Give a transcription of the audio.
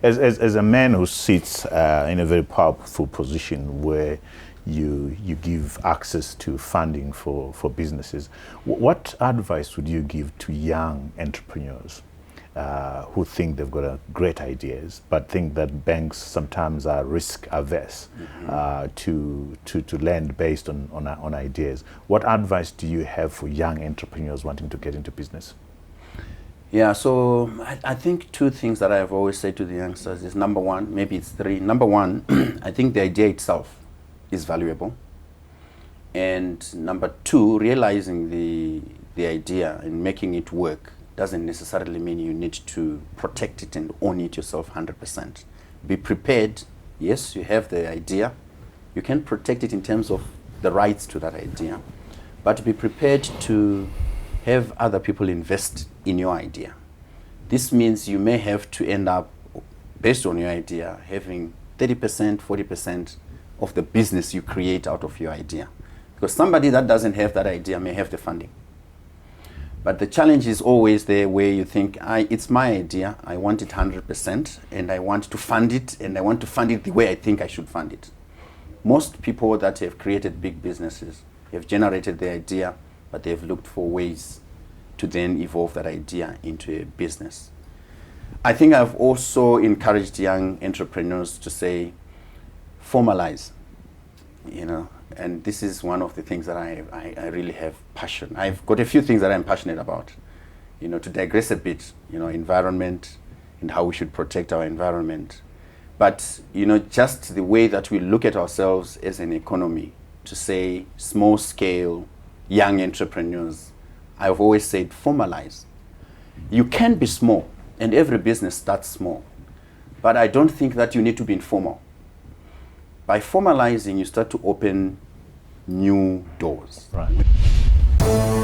As a man who sits in a very powerful position where you give access to funding for businesses, what advice would you give to young entrepreneurs who think they've got great ideas but think that banks sometimes are risk averse to lend based on ideas? What advice do you have for young entrepreneurs wanting to get into business? Yeah, so I think two things that I have always said to the youngsters is, number one, maybe it's three. Number one, I think the idea itself is valuable. And number two, realizing the idea and making it work doesn't necessarily mean you need to protect it and own it yourself 100%. Be prepared. Yes, you have the idea. You can protect it in terms of the rights to that idea. But be prepared to have other people invest in your idea. This means you may have to end up, based on your idea, having 30%, 40% of the business you create out of your idea. Because somebody that doesn't have that idea may have the funding. But the challenge is always there where you think, it's my idea, I want it 100%, and I want to fund it, and I want to fund it the way I think I should fund it. Most people that have created big businesses have generated the idea, but they've looked for ways to then evolve that idea into a business. I think I've also encouraged young entrepreneurs to say, formalize, and this is one of the things that I really have passion. I've got a few things that I'm passionate about, to digress a bit, environment and how we should protect our environment. But, just the way that we look at ourselves as an economy, to say small scale, young entrepreneurs, I've always said formalize. You can be small, and every business starts small. But I don't think that you need to be informal. By formalizing, you start to open new doors. Right.